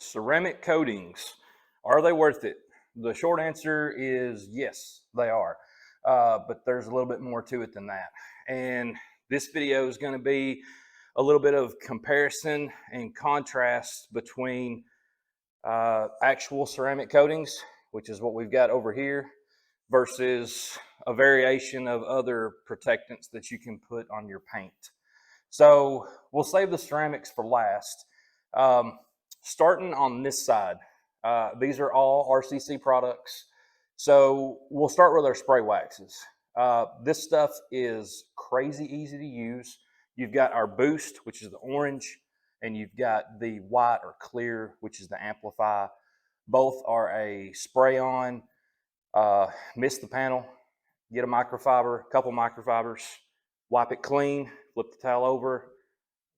Ceramic coatings, are they worth it? The short answer is yes, they are. But there's a little bit more to it than that. And this video is going to be a little bit of comparison and contrast between actual ceramic coatings, which is what we've got over here, versus a variation of other protectants that you can put on your paint. So we'll save the ceramics for last. Um, Starting on this side, these are all RCC products. So we'll start with our spray waxes. This stuff is crazy easy to use. You've got our Boost, which is the orange, and you've got the white or clear, which is the Amplify. Both are a spray on, mist the panel, get a microfiber, a couple microfibers, wipe it clean, flip the towel over,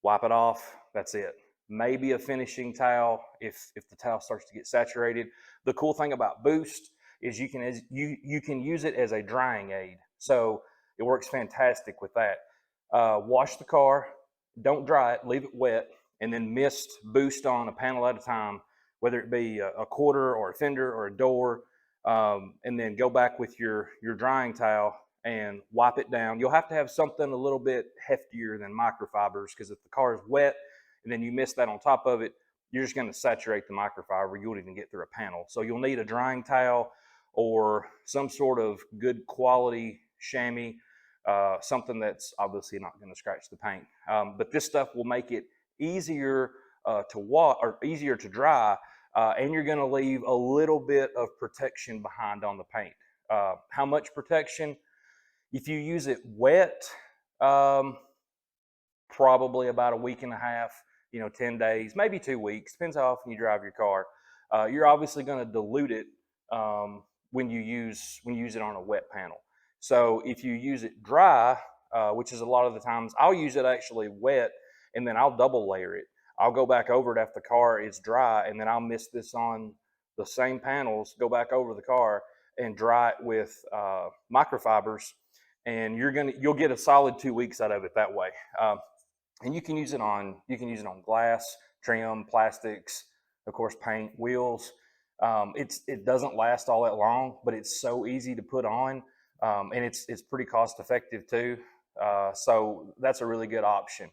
wipe it off. That's it. Maybe a finishing towel if the towel starts to get saturated. The cool thing about Boost is you can use it as a drying aid. So it works fantastic with that. Wash the car, don't dry it, leave it wet, and then mist Boost on a panel at a time, whether it be a quarter or a fender or a door, and then go back with your drying towel and wipe it down. You'll have to have something a little bit heftier than microfibers, because if the car is wet and then you mist that on top of it, you're just going to saturate the microfiber. You won't even get through a panel. So you'll need a drying towel or some sort of good quality chamois, something that's obviously not going to scratch the paint. But this stuff will make it easier to wash or easier to dry, and you're going to leave a little bit of protection behind on the paint. How much protection? If you use it wet, probably about a week and a half, 10 days, maybe 2 weeks, depends how often you drive your car. You're obviously going to dilute it when you use it on a wet panel. So if you use it dry, which is a lot of the times, I'll use it actually wet, and then I'll double layer it. I'll go back over it after the car is dry, and then I'll mist this on the same panels, go back over the car and dry it with microfibers, and you'll get a solid 2 weeks out of it that way. And you can use it on glass, trim, plastics, of course, paint, wheels. It doesn't last all that long, but it's so easy to put on, and it's pretty cost effective too. So that's a really good option.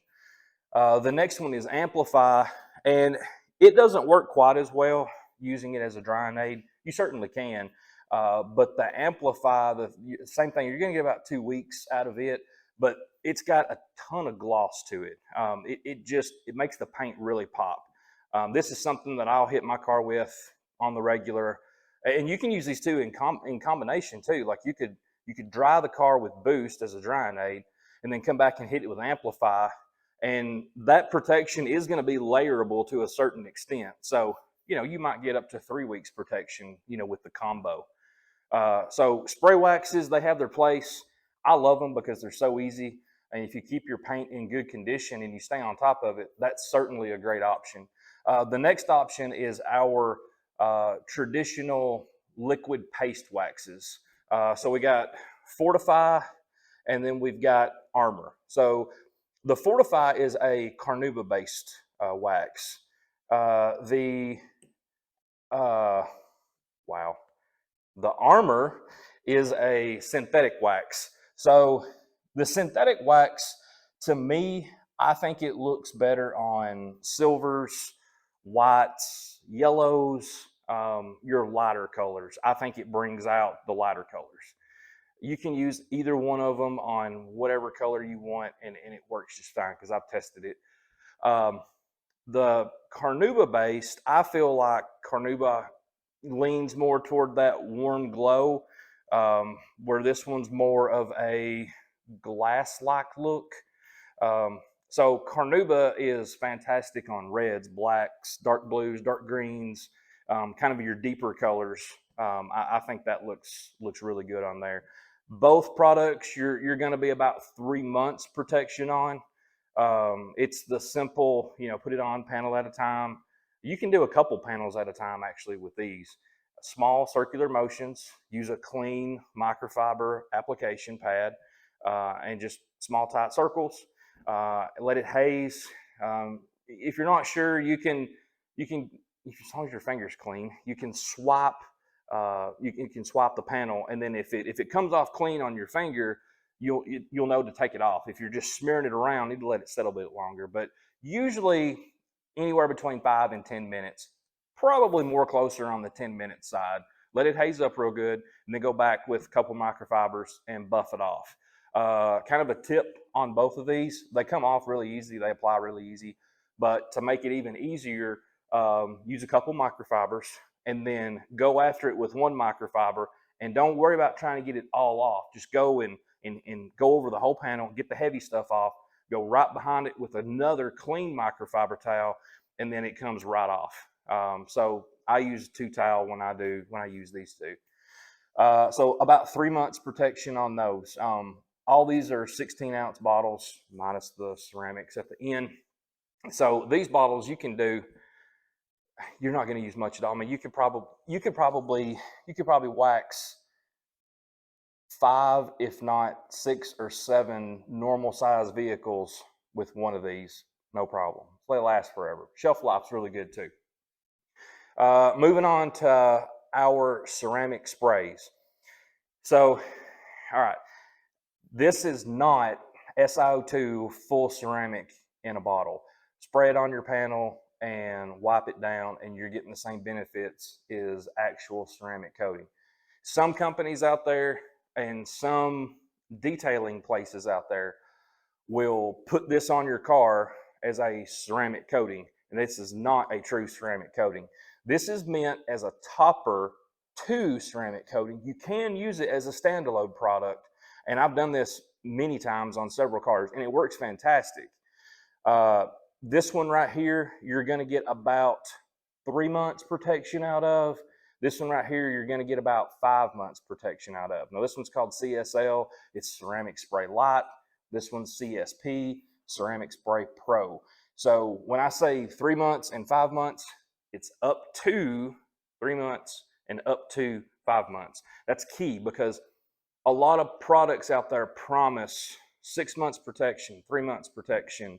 The next one is Amplify, and it doesn't work quite as well using it as a drying aid. You certainly can, but the Amplify, the same thing. You're going to get about 2 weeks out of it, but it's got a ton of gloss to it. It makes the paint really pop. This is something that I'll hit my car with on the regular, and you can use these two in combination too. Like you could dry the car with Boost as a drying aid, and then come back and hit it with Amplify, and that protection is going to be layerable to a certain extent. So you might get up to 3 weeks protection, with the combo. So spray waxes, they have their place. I love them because they're so easy. And if you keep your paint in good condition and you stay on top of it, that's certainly a great option. The next option is our traditional liquid paste waxes. So we got Fortify, and then we've got Armor. So the Fortify is a Carnauba-based wax. The Armor is a synthetic wax. So the synthetic wax, to me, I think it looks better on silvers, whites, yellows, your lighter colors. I think it brings out the lighter colors. You can use either one of them on whatever color you want, and it works just fine because I've tested it. The Carnauba based, I feel like Carnauba leans more toward that warm glow, where this one's more of a glass-like look. So Carnauba is fantastic on reds, blacks, dark blues, dark greens, kind of your deeper colors. I think that looks really good on there. Both products you're going to be about 3 months protection on. It's the simple, put it on panel at a time. You can do a couple panels at a time actually with these. Small circular motions, use a clean microfiber application pad, and just small tight circles. Let it haze. If you're not sure, you can as long as your finger's clean, you can swap. You can swap the panel, and then if it comes off clean on your finger, you'll know to take it off. If you're just smearing it around, you need to let it settle a bit longer. But usually anywhere between 5 and 10 minutes, probably more closer on the 10-minute side. Let it haze up real good, and then go back with a couple microfibers and buff it off. Kind of a tip on both of these: they come off really easy, they apply really easy. But to make it even easier, use a couple microfibers and then go after it with one microfiber, and don't worry about trying to get it all off. Just go and go over the whole panel, get the heavy stuff off, go right behind it with another clean microfiber towel, and then it comes right off. So I use 2 towel when I use these two. So about 3 months protection on those. All these are 16-ounce bottles minus the ceramics at the end. So these bottles you can do, you're not going to use much at all. I mean, you could probably wax 5, if not 6 or 7 normal size vehicles with one of these, no problem. They last forever. Shelf life's really good too. Moving on to our ceramic sprays. So, all right, this is not SiO2 full ceramic in a bottle. Spray it on your panel and wipe it down, and you're getting the same benefits as actual ceramic coating. Some companies out there and some detailing places out there will put this on your car as a ceramic coating, and this is not a true ceramic coating. This is meant as a topper to ceramic coating. You can use it as a standalone product, and I've done this many times on several cars, and it works fantastic. This one right here, you're going to get about 3 months protection out of. This one right here, you're going to get about 5 months protection out of. Now, this one's called CSL. It's Ceramic Spray Light. This one's CSP, Ceramic Spray Pro. So when I say 3 months and 5 months, it's up to 3 months and up to 5 months. That's key, because a lot of products out there promise 6 months protection, 3 months protection.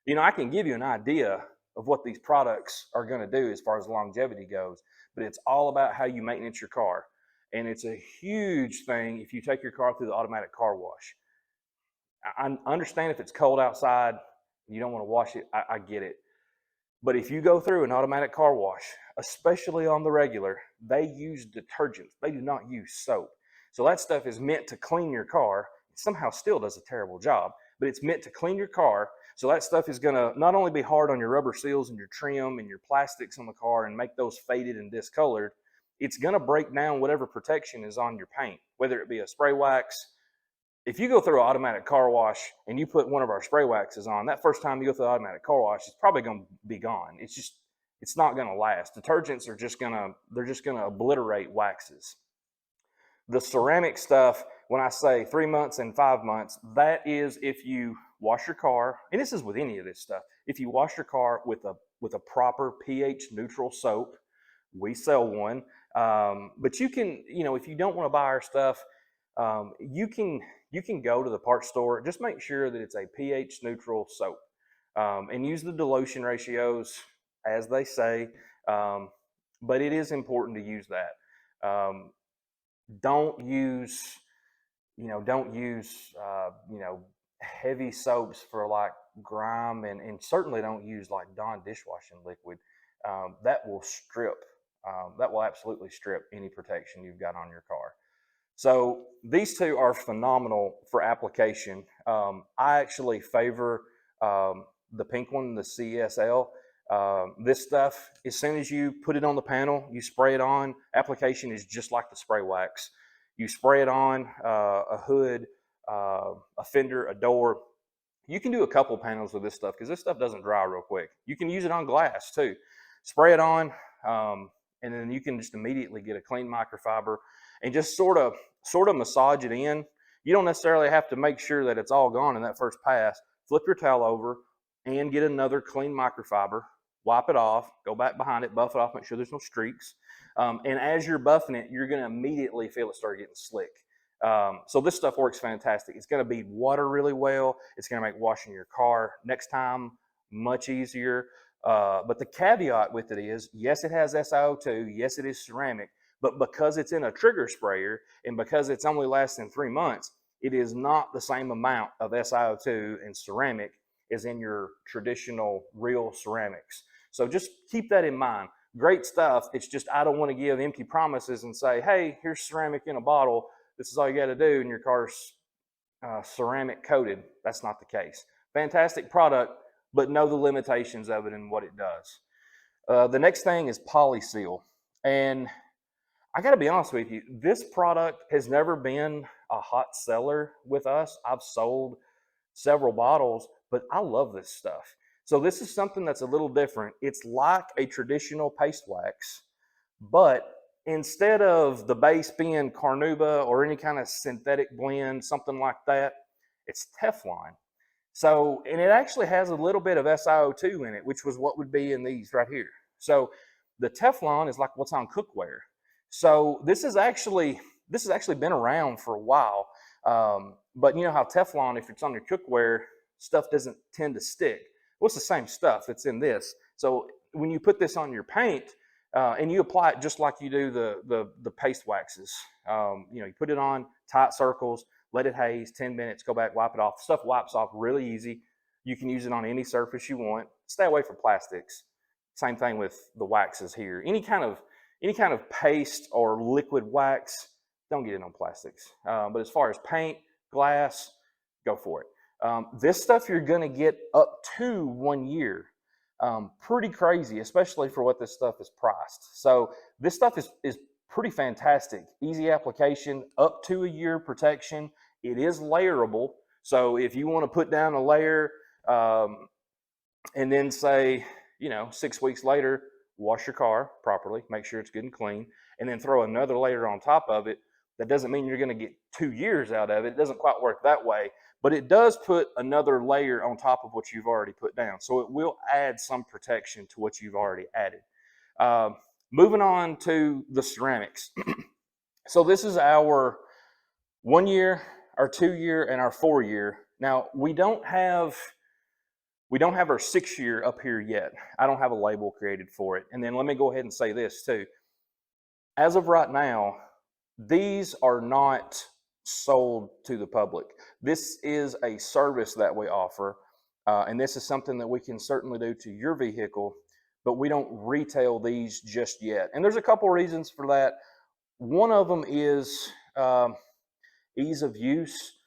You know, I can give you an idea of what these products are going to do as far as longevity goes, but it's all about how you maintenance your car. And it's a huge thing if you take your car through the automatic car wash. I understand if it's cold outside, you don't want to wash it, I get it. But if you go through an automatic car wash, especially on the regular, they use detergents. They do not use soap. So that stuff is meant to clean your car. It somehow still does a terrible job, but it's meant to clean your car. So that stuff is going to not only be hard on your rubber seals and your trim and your plastics on the car and make those faded and discolored, it's going to break down whatever protection is on your paint, whether it be a spray wax. If you go through an automatic car wash and you put one of our spray waxes on, that first time you go through the automatic car wash, it's probably going to be gone. It's not going to last. Detergents are just going to obliterate waxes. The ceramic stuff, when I say 3 months and 5 months, that is if you wash your car, and this is with any of this stuff, if you wash your car with a proper pH neutral soap. We sell one, but you can, if you don't want to buy our stuff, you can go to the parts store. Just make sure that it's a pH neutral soap, and use the dilution ratios as they say, but it is important to use that. Don't use heavy soaps for like grime, and certainly don't use like Dawn dishwashing liquid. That will absolutely strip any protection you've got on your car. So these two are phenomenal for application. I actually favor the pink one, the CSL. This stuff, as soon as you put it on the panel, you spray it on. Application is just like the spray wax. You spray it on a hood, a fender, a door. You can do a couple panels with this stuff because this stuff doesn't dry real quick. You can use it on glass too. Spray it on, and then you can just immediately get a clean microfiber and just sort of massage it in. You don't necessarily have to make sure that it's all gone in that first pass. Flip your towel over and get another clean microfiber. Wipe it off, go back behind it, buff it off, make sure there's no streaks. And as you're buffing it, you're going to immediately feel it start getting slick. So this stuff works fantastic. It's going to bead water really well. It's going to make washing your car next time much easier. But the caveat with it is, yes, it has SiO2, yes, it is ceramic, but because it's in a trigger sprayer and because it's only lasting 3 months, it is not the same amount of SiO2 and ceramic as in your traditional real ceramics. So just keep that in mind. Great stuff. It's just I don't want to give empty promises and say, hey, here's ceramic in a bottle. This is all you got to do, and your car's ceramic coated. That's not the case. Fantastic product, but know the limitations of it and what it does. The next thing is PolySeal. And I got to be honest with you, this product has never been a hot seller with us. I've sold several bottles, but I love this stuff. So this is something that's a little different. It's like a traditional paste wax, but instead of the base being Carnauba or any kind of synthetic blend, something like that, it's Teflon. So, and it actually has a little bit of SiO2 in it, which was what would be in these right here. So the Teflon is like what's on cookware. So this has actually been around for a while. But you know how Teflon, if it's on your cookware, stuff doesn't tend to stick. Well, it's the same stuff that's in this. So when you put this on your paint, and you apply it just like you do the paste waxes, you know, you put it on tight circles, let it haze 10 minutes, go back, wipe it off. Stuff wipes off really easy. You can use it on any surface you want. Stay away from plastics. Same thing with the waxes here. Any kind of paste or liquid wax, don't get it on plastics. But as far as paint, glass, go for it. This stuff you're going to get up to 1 year. Pretty crazy, especially for what this stuff is priced. So this stuff is pretty fantastic. Easy application, up to 1 year protection. It is layerable. So if you want to put down a layer and then say, you know, 6 weeks later, wash your car properly, make sure it's good and clean, and then throw another layer on top of it, that doesn't mean you're going to get 2 years out of it. It doesn't quite work that way, but it does put another layer on top of what you've already put down. So it will add some protection to what you've already added. Moving on to the ceramics. So this is our 1 year, our 2 year, and our 4 year. Now we don't have our 6 year up here yet. I don't have a label created for it. And then let me go ahead and say this too. As of right now, these are not sold to the public. This is a service that we offer, and this is something that we can certainly do to your vehicle, but we don't retail these just yet. And there's a couple reasons for that. One of them is ease of use.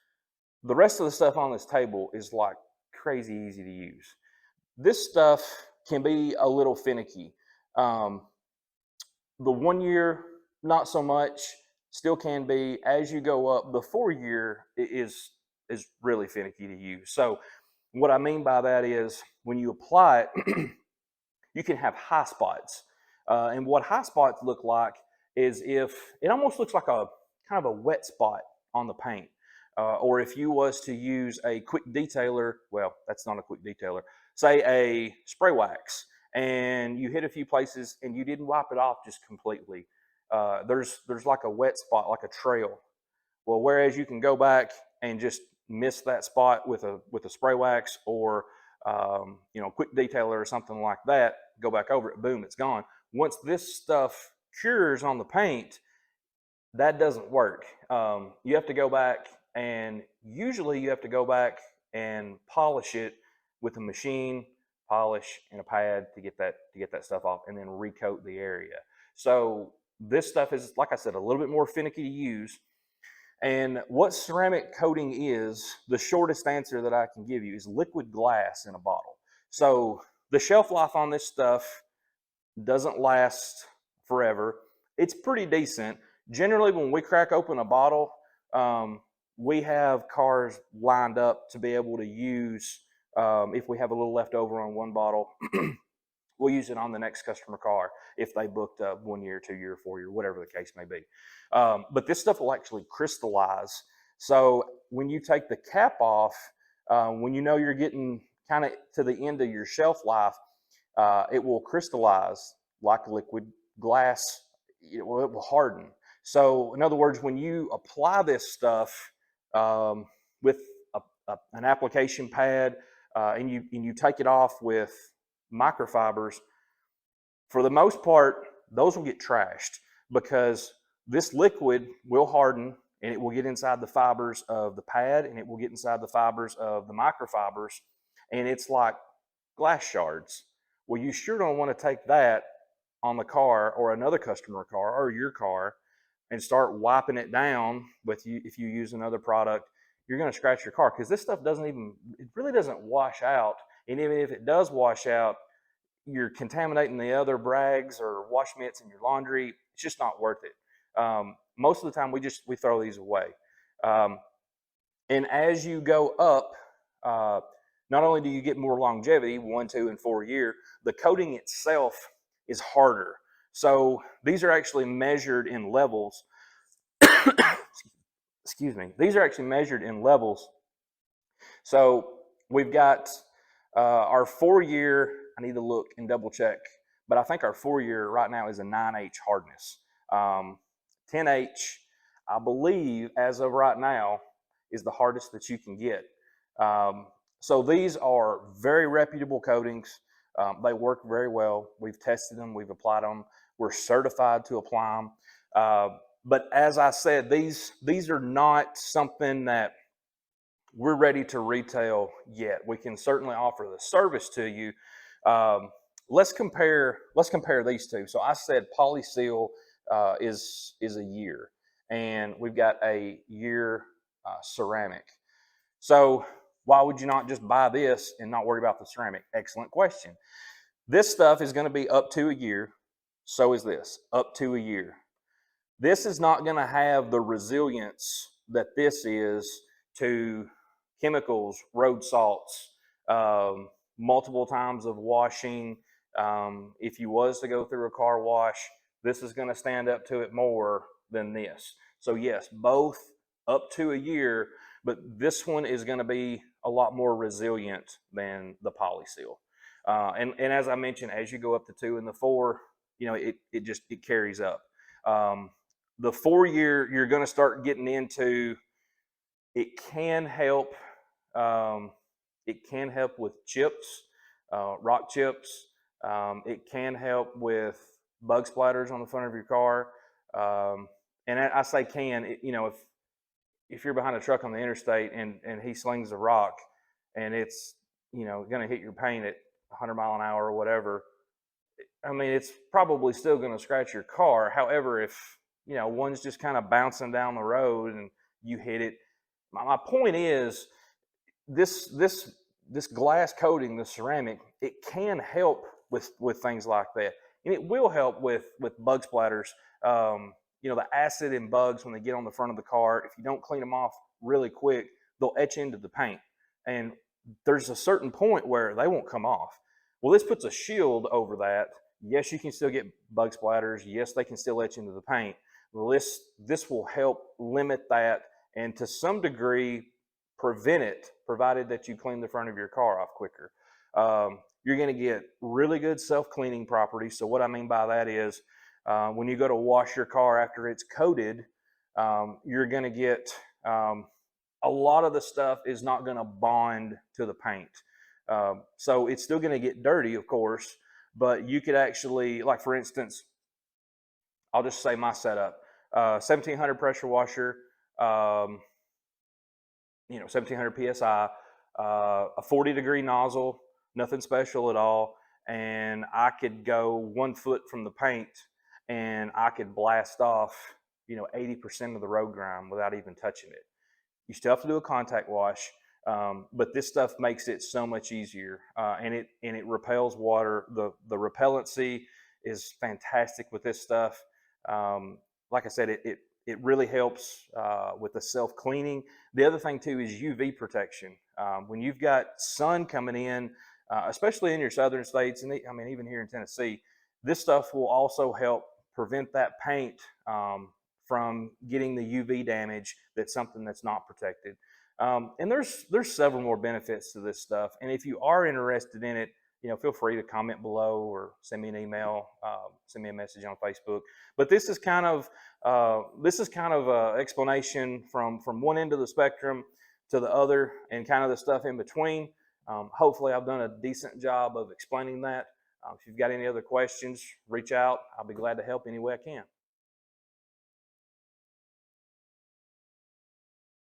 The rest of the stuff on this table is like crazy easy to use. This stuff can be a little finicky. The 1 year, not so much, still can be. As you go up, the 4 year is really finicky to use. So what I mean by that is when you apply it, you can have high spots. And what high spots look like is if it almost looks like a kind of a wet spot on the paint. Or if you was to use a quick detailer, well, that's not a quick detailer, say a spray wax, and you hit a few places and you didn't wipe it off just completely. There's like a wet spot, like a trail. Well, whereas you can go back and just miss that spot with a spray wax or you know, quick detailer or something like that, go back over it, boom, it's gone. Once this stuff cures on the paint, that doesn't work. You have to go back, and usually you have to go back and polish it with a machine, polish, and a pad to get that stuff off, and then recoat the area. So this stuff is, like I said, a little bit more finicky to use. And what ceramic coating is, the shortest answer that I can give you is liquid glass in a bottle. So the shelf life on this stuff doesn't last forever. It's pretty decent. Generally, when we crack open a bottle, we have cars lined up to be able to use, if we have a little left over on one bottle, we'll use it on the next customer car if they booked up 1 year, 2 year, 4 year, whatever the case may be. But this stuff will actually crystallize. So when you take the cap off, when you know you're getting kind of to the end of your shelf life, it will crystallize like liquid glass. It will harden. So in other words, when you apply this stuff with an application pad and you take it off with microfibers, for the most part, those will get trashed because this liquid will harden and it will get inside the fibers of the pad and it will get inside the fibers of the microfibers, and it's like glass shards. Well, you sure don't want to take that on the car or another customer car or your car and start wiping it down with you. If you use another product, you're going to scratch your car because this stuff it really doesn't wash out. And even if it does wash out, you're contaminating the other brags or wash mitts in your laundry. It's just not worth it. Most of the time, we throw these away. And as you go up, not only do you get more longevity, 1, 2, and 4 year, the coating itself is harder. So these are actually measured in levels. Excuse me. These are actually measured in levels. So we've got our 4 year. I need to look and double check, but I think our 4 year right now is a 9H hardness. 10H, I believe, as of right now, is the hardest that you can get. So these are very reputable coatings. They work very well. We've tested them. We've applied them. We're certified to apply them. But as I said, these are not something that we're ready to retail yet. We can certainly offer the service to you. Let's compare these two. So I said Polyseal is a year, and we've got a year ceramic. So why would you not just buy this and not worry about the ceramic? Excellent question. This stuff is going to be up to a year. So is this, up to a year. This is not going to have the resilience that this is to chemicals, road salts, multiple times of washing. If you was to go through a car wash, this is going to stand up to it more than this. So yes, both up to a year, but this one is going to be a lot more resilient than the Polyseal. And as I mentioned, as you go up to 2 and the 4, it carries up. The 4 year, you're going to start getting into, it can help. It can help with chips, rock chips. It can help with bug splatters on the front of your car. And I say can, if you're behind a truck on the interstate and he slings a rock and it's, going to hit your paint at 100 mile an hour or whatever, I mean, it's probably still going to scratch your car. However, if, one's just kind of bouncing down the road and you hit it, my point is this glass coating, the ceramic, it can help with things like that. And it will help with bug splatters. The acid and bugs, when they get on the front of the car, if you don't clean them off really quick, they'll etch into the paint. And there's a certain point where they won't come off. Well, this puts a shield over that. Yes, you can still get bug splatters. Yes, they can still etch into the paint. Well, this will help limit that and to some degree prevent it, provided that you clean the front of your car off quicker. You're going to get really good self-cleaning properties. So what I mean by that is when you go to wash your car after it's coated, you're going to get a lot of the stuff is not going to bond to the paint. So it's still going to get dirty, of course, but you could actually, like for instance, I'll just say my setup, 1700 pressure washer, 1700 PSI, a 40-degree nozzle, nothing special at all. And I could go 1 foot from the paint and I could blast off, 80% of the road grime without even touching it. You still have to do a contact wash, but this stuff makes it so much easier, and it repels water. The repellency is fantastic with this stuff. Like I said, it really helps with the self-cleaning. The other thing too is UV protection. When you've got sun coming in, especially in your southern states, and even here in Tennessee, this stuff will also help prevent that paint from getting the UV damage that's something that's not protected. And there's several more benefits to this stuff. And if you are interested in it, feel free to comment below or send me an email, send me a message on Facebook. But this is kind of an explanation from one end of the spectrum to the other, and kind of the stuff in between. Hopefully I've done a decent job of explaining that. If you've got any other questions, reach out. I'll be glad to help any way I can.